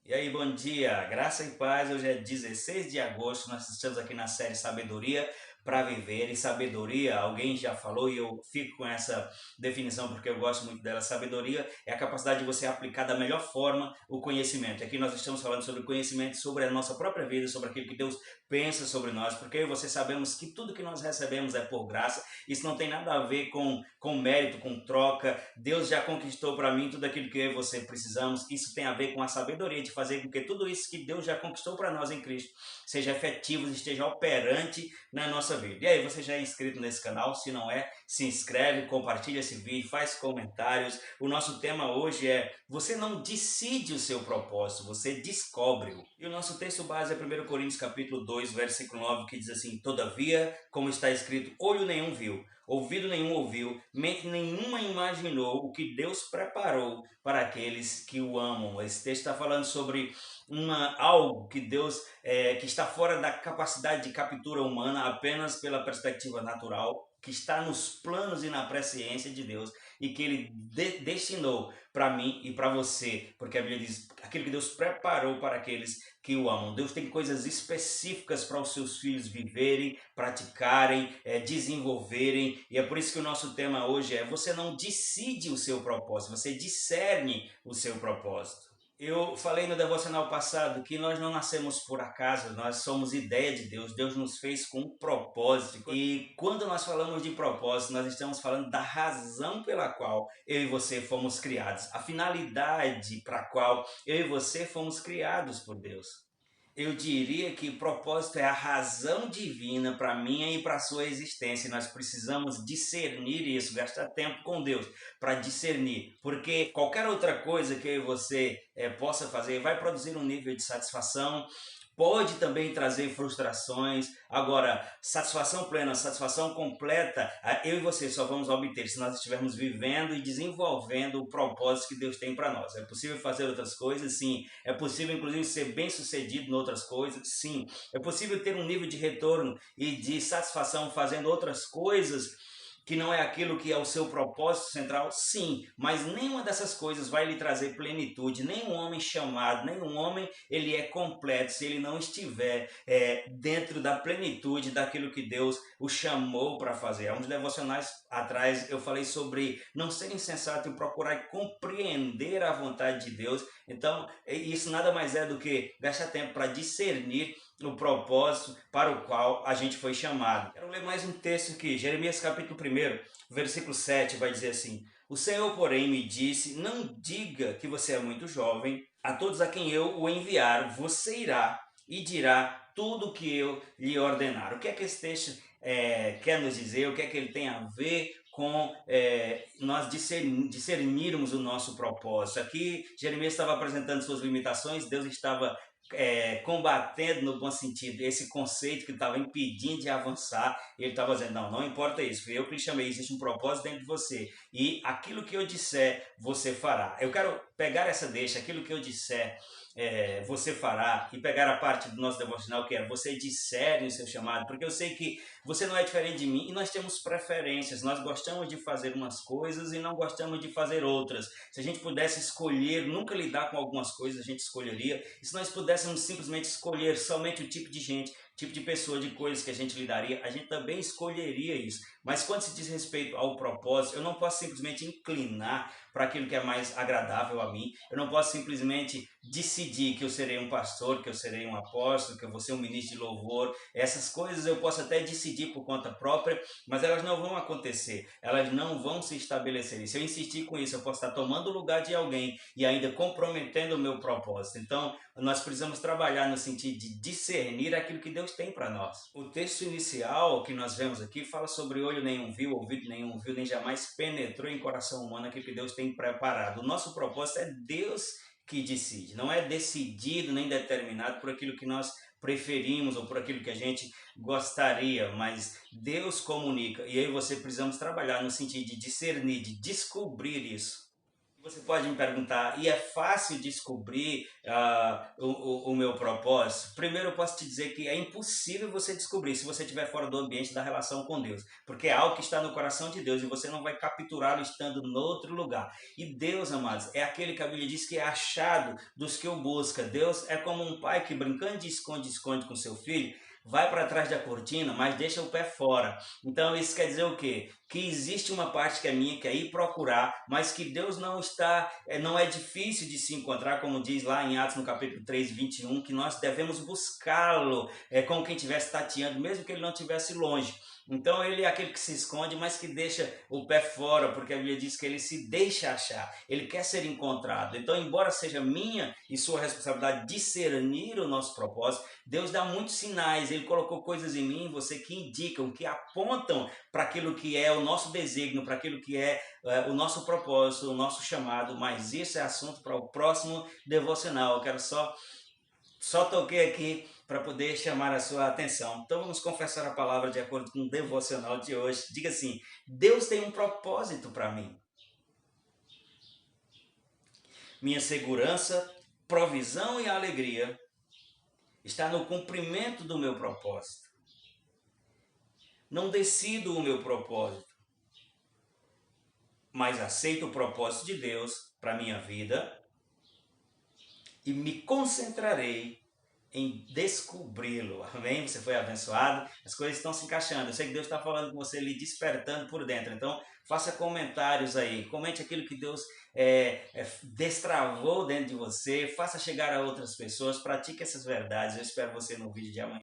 E aí, bom dia, graça e paz. Hoje é 16 de agosto, nós estamos aqui na série Sabedoria para Viver. E sabedoria, alguém já falou e eu fico com essa definição porque eu gosto muito dela. Sabedoria é a capacidade de você aplicar da melhor forma o conhecimento. Aqui nós estamos falando sobre conhecimento, sobre a nossa própria vida, sobre aquilo que Deus pensa sobre nós, porque eu e você sabemos que tudo que nós recebemos é por graça. Isso não tem nada a ver com mérito, com troca. Deus já conquistou para mim tudo aquilo que eu e você precisamos. Isso tem a ver com a sabedoria de fazer com que tudo isso que Deus já conquistou para nós em Cristo seja efetivo, esteja operante na nossa vida. E aí, você já é inscrito nesse canal? Se não é, se inscreve, compartilha esse vídeo, faz comentários. O nosso tema hoje é: você não decide o seu propósito, você descobre-o. E o nosso texto base é 1 Coríntios capítulo 2, versículo 9, que diz assim: todavia, como está escrito, olho nenhum viu, ouvido nenhum ouviu, mente nenhuma imaginou o que Deus preparou para aqueles que o amam. Esse texto está falando sobre algo que Deus, que está fora da capacidade de captura humana, apenas pela perspectiva natural, que está nos planos e na presciência de Deus e que Ele destinou para mim e para você, porque a Bíblia diz aquilo que Deus preparou para aqueles que o amam. Deus tem coisas específicas para os seus filhos viverem, praticarem, desenvolverem, e é por isso que o nosso tema hoje é: você não decide o seu propósito, você discerne o seu propósito. Eu falei no devocional passado que nós não nascemos por acaso, nós somos ideia de Deus. Deus nos fez com um propósito. E quando nós falamos de propósito, nós estamos falando da razão pela qual eu e você fomos criados, a finalidade para a qual eu e você fomos criados por Deus. Eu diria que o propósito é a razão divina para a minha e para a sua existência. E nós precisamos discernir isso, gastar tempo com Deus para discernir. Porque qualquer outra coisa que eu e você possa fazer vai produzir um nível de satisfação, pode também trazer frustrações. Agora, satisfação plena, satisfação completa, eu e você só vamos obter se nós estivermos vivendo e desenvolvendo o propósito que Deus tem para nós. É possível fazer outras coisas? Sim. É possível, inclusive, ser bem-sucedido em outras coisas? Sim. É possível ter um nível de retorno e de satisfação fazendo outras coisas que não é aquilo que é o seu propósito central? Sim, mas nenhuma dessas coisas vai lhe trazer plenitude. Nenhum homem chamado, nenhum homem ele é completo se ele não estiver dentro da plenitude daquilo que Deus o chamou para fazer. Há uns devocionais atrás eu falei sobre não ser insensato e procurar compreender a vontade de Deus. Então, isso nada mais é do que gastar tempo para discernir o propósito para o qual a gente foi chamado. Quero ler mais um texto aqui, Jeremias capítulo 1, versículo 7, vai dizer assim: o Senhor, porém, me disse, não diga que você é muito jovem, a todos a quem eu o enviar, você irá e dirá tudo o que eu lhe ordenar. O que é que esse texto quer nos dizer? O que é que ele tem a ver com nós discernirmos o nosso propósito? Aqui Jeremias estava apresentando suas limitações, Deus estava combatendo no bom sentido esse conceito que estava impedindo de avançar. Ele estava dizendo: não importa isso, fui eu que lhe chamei, existe um propósito dentro de você e aquilo que eu disser você fará. Eu quero pegar essa deixa, aquilo que eu disser você fará, e pegar a parte do nosso devocional que é: você discerne o seu chamado, porque eu sei que você não é diferente de mim e nós temos preferências, nós gostamos de fazer umas coisas e não gostamos de fazer outras. Se a gente pudesse escolher, nunca lidar com algumas coisas, a gente escolheria. E se nós pudéssemos simplesmente escolher somente o tipo de gente, tipo de pessoa, de coisas que a gente lidaria, a gente também escolheria isso. Mas quando se diz respeito ao propósito, eu não posso simplesmente inclinar para aquilo que é mais agradável a mim. Eu não posso simplesmente decidir que eu serei um pastor, que eu serei um apóstolo, que eu vou ser um ministro de louvor. Essas coisas eu posso até decidir por conta própria, mas elas não vão acontecer, elas não vão se estabelecer. E se eu insistir com isso, eu posso estar tomando o lugar de alguém e ainda comprometendo o meu propósito. Então, nós precisamos trabalhar no sentido de discernir aquilo que Deus tem para nós. O texto inicial que nós vemos aqui fala sobre olho nenhum viu, ouvido nenhum ouviu, nem jamais penetrou em coração humano aquilo que Deus tem preparado. O nosso propósito é Deus que decide, não é decidido nem determinado por aquilo que nós preferimos ou por aquilo que a gente gostaria, mas Deus comunica e eu e você precisamos trabalhar no sentido de discernir, de descobrir isso. Você pode me perguntar, e é fácil descobrir o meu propósito? Primeiro, eu posso te dizer que é impossível você descobrir se você estiver fora do ambiente da relação com Deus, porque é algo que está no coração de Deus e você não vai capturá-lo estando em outro lugar. E Deus, amados, é aquele que a Bíblia diz que é achado dos que o busca. Deus é como um pai que, brincando de esconde-esconde com seu filho, vai para trás da cortina, mas deixa o pé fora. Então isso quer dizer o quê? Que existe uma parte que é minha, que é ir procurar, mas que Deus não está, não é difícil de se encontrar, como diz lá em Atos no capítulo 3, 21, que nós devemos buscá-lo como quem estivesse tateando, mesmo que ele não estivesse longe. Então ele é aquele que se esconde, mas que deixa o pé fora, porque a Bíblia diz que ele se deixa achar, ele quer ser encontrado. Então, embora seja minha e sua responsabilidade discernir o nosso propósito, Deus dá muitos sinais, ele colocou coisas em mim, em você, que indicam, que apontam para aquilo que é o nosso desígnio, para aquilo que é o nosso propósito, o nosso chamado, mas isso é assunto para o próximo devocional. Eu quero só toquei aqui para poder chamar a sua atenção. Então vamos confessar a palavra de acordo com o devocional de hoje. Diga assim: Deus tem um propósito para mim. Minha segurança, provisão e alegria está no cumprimento do meu propósito. Não decido o meu propósito, mas aceito o propósito de Deus para a minha vida e me concentrarei em descobri-lo. Amém? Você foi abençoado, as coisas estão se encaixando. Eu sei que Deus está falando com você, lhe despertando por dentro. Então, faça comentários aí, comente aquilo que Deus destravou dentro de você, faça chegar a outras pessoas, pratique essas verdades. Eu espero você no vídeo de amanhã.